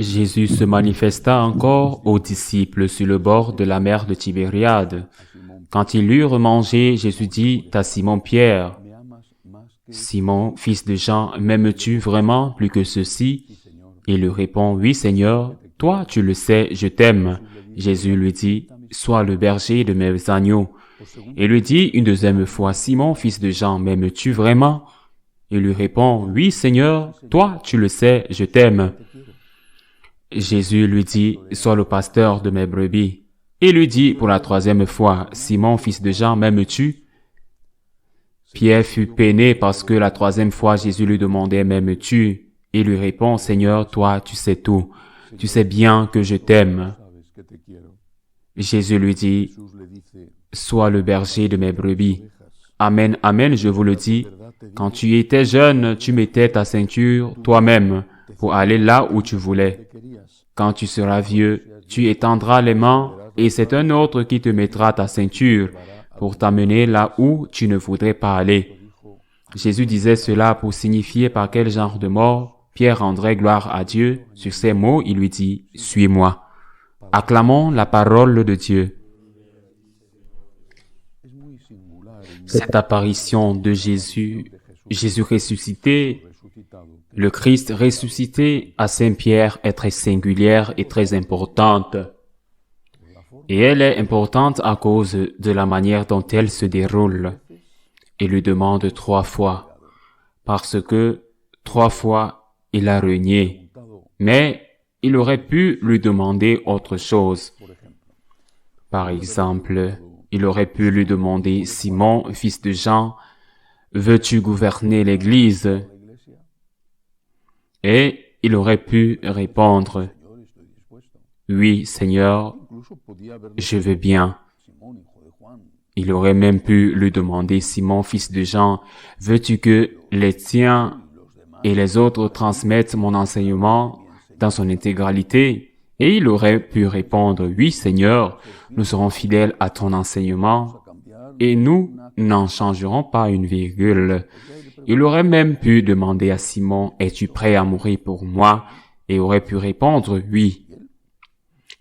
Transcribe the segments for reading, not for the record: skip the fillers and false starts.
Jésus se manifesta encore aux disciples sur le bord de la mer de Tibériade. Quand ils eurent mangé, Jésus dit à Simon-Pierre, « Simon, fils de Jean, m'aimes-tu vraiment plus que ceci ?» Il lui répond, « Oui, Seigneur, toi tu le sais, je t'aime. » Jésus lui dit, « Sois le berger de mes agneaux. » Il lui dit une deuxième fois, « Simon, fils de Jean, m'aimes-tu vraiment ?» Il lui répond, « Oui, Seigneur, toi tu le sais, je t'aime. » Jésus lui dit, « Sois le pasteur de mes brebis. » Il lui dit pour la troisième fois, « Simon, fils de Jean, m'aimes-tu » Pierre fut peiné parce que la troisième fois Jésus lui demandait, « M'aimes-tu » Il lui répond, « Seigneur, toi tu sais tout. Tu sais bien que je t'aime. » Jésus lui dit, « Sois le berger de mes brebis. Amen, amen, je vous le dis, quand tu étais jeune, tu mettais ta ceinture toi-même pour aller là où tu voulais. Quand tu seras vieux, tu étendras les mains et c'est un autre qui te mettra ta ceinture pour t'amener là où tu ne voudrais pas aller. » Jésus disait cela pour signifier par quel genre de mort Pierre rendrait gloire à Dieu. Sur ces mots, il lui dit, « Suis-moi. » Acclamons la parole de Dieu. Cette apparition de Jésus, Jésus ressuscité, le Christ ressuscité à Saint-Pierre est très singulière et très importante. Et elle est importante à cause de la manière dont elle se déroule. Il lui demande 3 fois, parce que 3 fois il a renié. Mais il aurait pu lui demander autre chose. Par exemple, il aurait pu lui demander, « Simon, fils de Jean, veux-tu gouverner l'Église ?» Et il aurait pu répondre, « Oui, Seigneur, je veux bien. » Il aurait même pu lui demander, « Simon, fils de Jean, veux-tu que les tiens et les autres transmettent mon enseignement dans son intégralité ?» Et il aurait pu répondre, « Oui, Seigneur, nous serons fidèles à ton enseignement et nous n'en changerons pas une virgule. » Il aurait même pu demander à Simon, « Es-tu prêt à mourir pour moi ?» Et aurait pu répondre, « Oui. »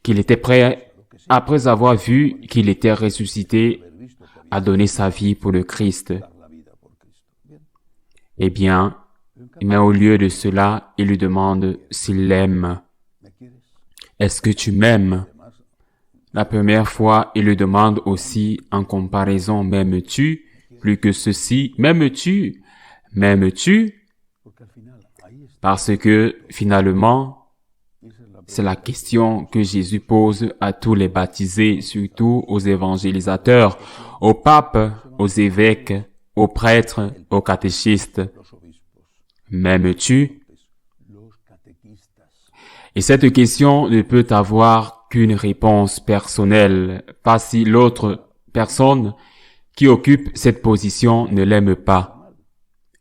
Qu'il était prêt, après avoir vu qu'il était ressuscité, à donner sa vie pour le Christ. Eh bien, mais au lieu de cela, il lui demande s'il l'aime. « Est-ce que tu m'aimes ?» La première fois, il lui demande aussi en comparaison, « M'aimes-tu » plus que ceci, « M'aimes-tu » M'aimes-tu? Parce que, finalement, c'est la question que Jésus pose à tous les baptisés, surtout aux évangélisateurs, aux papes, aux évêques, aux prêtres, aux catéchistes. M'aimes-tu? Et cette question ne peut avoir qu'une réponse personnelle, pas si l'autre personne qui occupe cette position ne l'aime pas.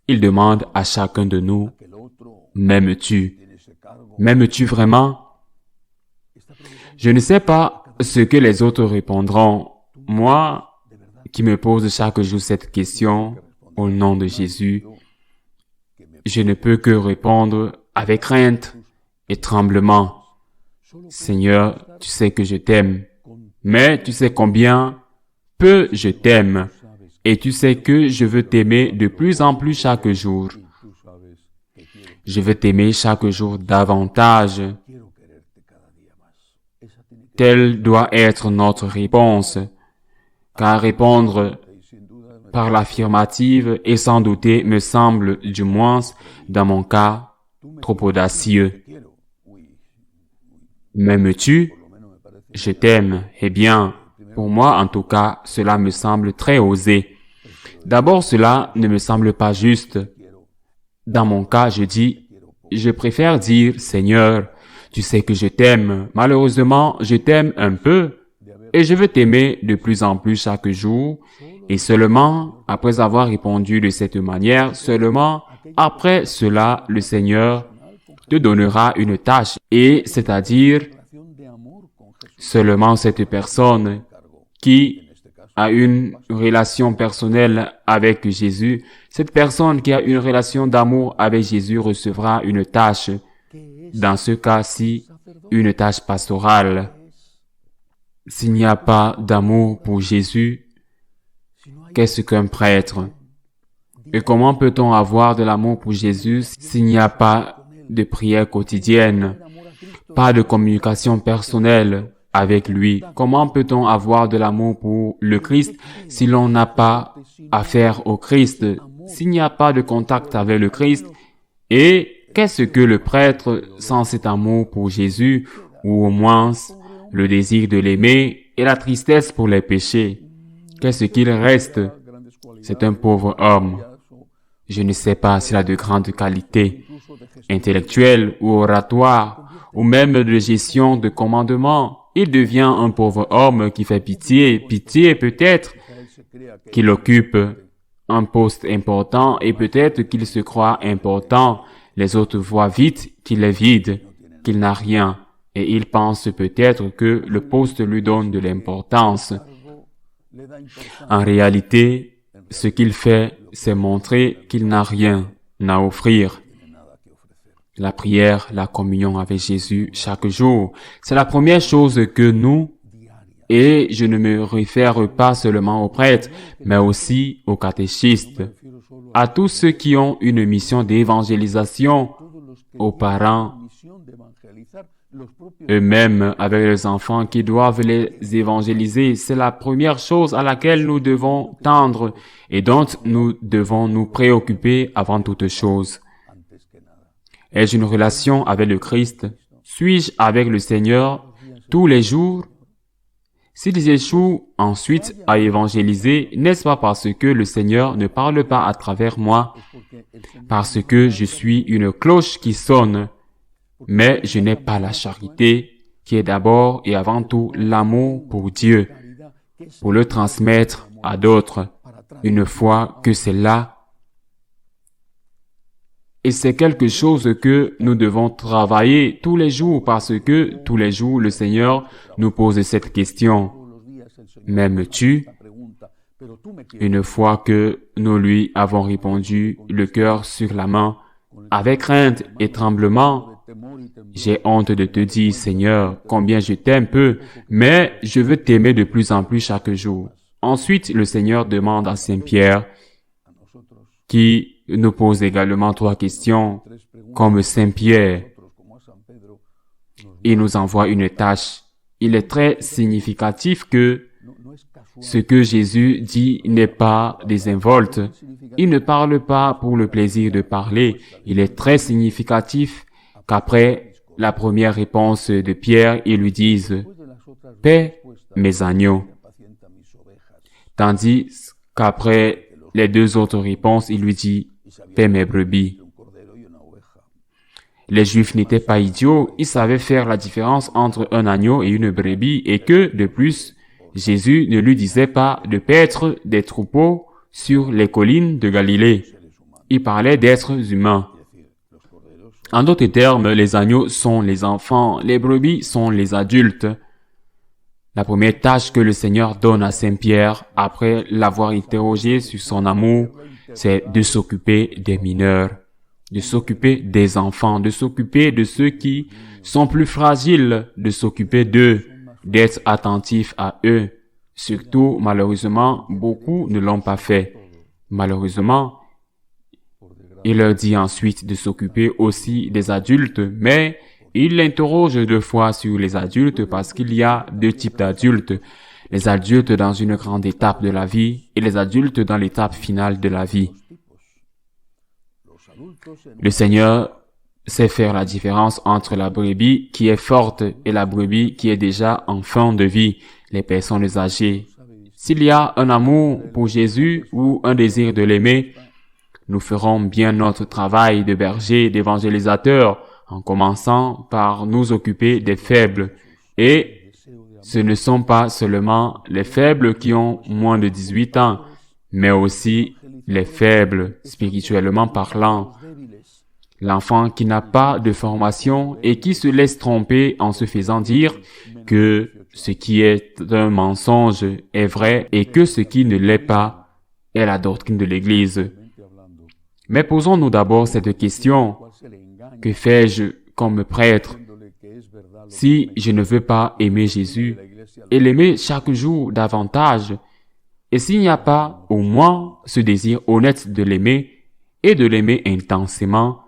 Il demande à chacun de nous, « M'aimes-tu? M'aimes-tu vraiment? » Je ne sais pas ce que les autres répondront. Moi, qui me pose chaque jour cette question, au nom de Jésus, je ne peux que répondre avec crainte et tremblement. « Seigneur, tu sais que je t'aime, mais tu sais combien peu je t'aime. Et tu sais que je veux t'aimer de plus en plus chaque jour. Je veux t'aimer chaque jour davantage. » Telle doit être notre réponse, car répondre par l'affirmative et sans douter me semble, du moins dans mon cas, trop audacieux. M'aimes-tu? Je t'aime. Eh bien, pour moi en tout cas, cela me semble très osé. D'abord, cela ne me semble pas juste. Dans mon cas, je préfère dire, « Seigneur, tu sais que je t'aime. Malheureusement, je t'aime un peu et je veux t'aimer de plus en plus chaque jour. » Et seulement, après avoir répondu de cette manière, seulement après cela, le Seigneur te donnera une tâche. Et c'est-à-dire, seulement cette personne qui a une relation personnelle avec Jésus, cette personne qui a une relation d'amour avec Jésus recevra une tâche. Dans ce cas-ci, une tâche pastorale. S'il n'y a pas d'amour pour Jésus, qu'est-ce qu'un prêtre? Et comment peut-on avoir de l'amour pour Jésus s'il n'y a pas de prière quotidienne, pas de communication personnelle avec lui? Comment peut-on avoir de l'amour pour le Christ si l'on n'a pas affaire au Christ, s'il n'y a pas de contact avec le Christ? Et qu'est-ce que le prêtre sans cet amour pour Jésus, ou au moins le désir de l'aimer et la tristesse pour les péchés? Qu'est-ce qu'il reste? C'est un pauvre homme. Je ne sais pas s'il a de grandes qualités intellectuelles ou oratoires, ou même de gestion de commandement. Il devient un pauvre homme qui fait pitié peut-être qu'il occupe un poste important et peut-être qu'il se croit important. Les autres voient vite qu'il est vide, qu'il n'a rien, et ils pensent peut-être que le poste lui donne de l'importance. En réalité, ce qu'il fait, c'est montrer qu'il n'a rien à offrir. La prière, la communion avec Jésus chaque jour, c'est la première chose que nous, et je ne me réfère pas seulement aux prêtres, mais aussi aux catéchistes, à tous ceux qui ont une mission d'évangélisation, aux parents, eux-mêmes avec les enfants qui doivent les évangéliser. C'est la première chose à laquelle nous devons tendre et dont nous devons nous préoccuper avant toute chose. Ai-je une relation avec le Christ? Suis-je avec le Seigneur tous les jours? S'ils échouent ensuite à évangéliser, n'est-ce pas parce que le Seigneur ne parle pas à travers moi? Parce que je suis une cloche qui sonne, mais je n'ai pas la charité, qui est d'abord et avant tout l'amour pour Dieu, pour le transmettre à d'autres, une fois que c'est là. Et c'est quelque chose que nous devons travailler tous les jours, parce que tous les jours, le Seigneur nous pose cette question. M'aimes-tu? Une fois que nous lui avons répondu, le cœur sur la main, avec crainte et tremblement, j'ai honte de te dire, Seigneur, combien je t'aime peu, mais je veux t'aimer de plus en plus chaque jour. Ensuite, le Seigneur demande à Saint Pierre, qui nous pose également 3 questions, comme Saint Pierre. Il nous envoie une tâche. Il est très significatif que ce que Jésus dit n'est pas désinvolte. Il ne parle pas pour le plaisir de parler. Il est très significatif qu'après la première réponse de Pierre, il lui dise « Paix mes agneaux ». Tandis qu'après les 2 autres réponses, il lui dit « Paix mes brebis ». Les Juifs n'étaient pas idiots, ils savaient faire la différence entre un agneau et une brebis et que, de plus, Jésus ne lui disait pas de paître des troupeaux sur les collines de Galilée. Il parlait d'êtres humains. En d'autres termes, les agneaux sont les enfants, les brebis sont les adultes. La première tâche que le Seigneur donne à Saint Pierre, après l'avoir interrogé sur son amour, c'est de s'occuper des mineurs, de s'occuper des enfants, de s'occuper de ceux qui sont plus fragiles, de s'occuper d'eux, d'être attentif à eux. Surtout, malheureusement, beaucoup ne l'ont pas fait. Malheureusement, il leur dit ensuite de s'occuper aussi des adultes, mais il l'interroge 2 fois sur les adultes parce qu'il y a 2 types d'adultes. Les adultes dans une grande étape de la vie et les adultes dans l'étape finale de la vie. Le Seigneur sait faire la différence entre la brebis qui est forte et la brebis qui est déjà en fin de vie, les personnes âgées. S'il y a un amour pour Jésus ou un désir de l'aimer, nous ferons bien notre travail de berger, d'évangélisateur, en commençant par nous occuper des faibles. Et ce ne sont pas seulement les faibles qui ont moins de 18 ans, mais aussi les faibles, spirituellement parlant. L'enfant qui n'a pas de formation et qui se laisse tromper en se faisant dire que ce qui est un mensonge est vrai et que ce qui ne l'est pas est la doctrine de l'Église. Mais posons-nous d'abord cette question. Que fais-je comme prêtre? Si je ne veux pas aimer Jésus et l'aimer chaque jour davantage, et s'il n'y a pas au moins ce désir honnête de l'aimer et de l'aimer intensément,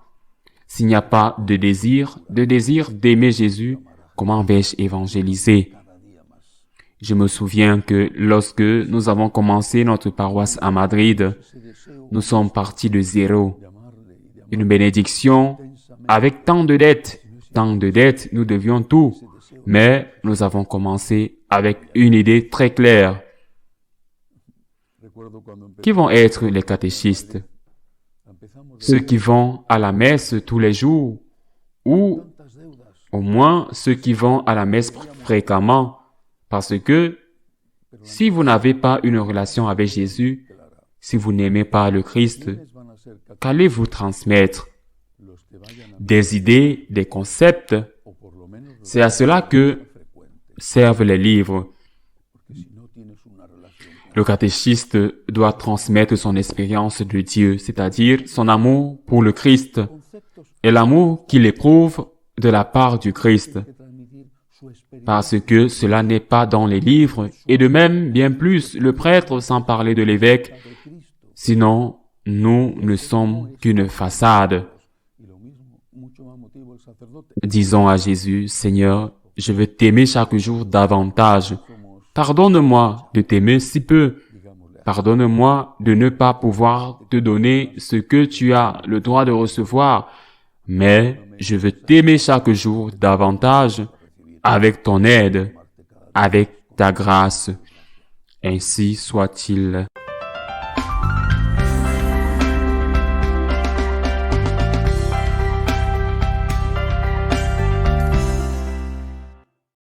s'il n'y a pas de désir d'aimer Jésus, comment vais-je évangéliser? Je me souviens que lorsque nous avons commencé notre paroisse à Madrid, nous sommes partis de zéro. Une bénédiction avec tant de dettes, nous devions tout. Mais nous avons commencé avec une idée très claire. Qui vont être les catéchistes? Ceux qui vont à la messe tous les jours, ou au moins ceux qui vont à la messe fréquemment. Parce que si vous n'avez pas une relation avec Jésus, si vous n'aimez pas le Christ, qu'allez-vous transmettre? Des idées, des concepts? C'est à cela que servent les livres. Le catéchiste doit transmettre son expérience de Dieu, c'est-à-dire son amour pour le Christ et l'amour qu'il éprouve de la part du Christ. Parce que cela n'est pas dans les livres, et de même, bien plus, le prêtre sans parler de l'évêque. Sinon, nous ne sommes qu'une façade. Disons à Jésus, Seigneur, je veux t'aimer chaque jour davantage. Pardonne-moi de t'aimer si peu. Pardonne-moi de ne pas pouvoir te donner ce que tu as le droit de recevoir. Mais je veux t'aimer chaque jour davantage avec ton aide, avec ta grâce. Ainsi soit-il.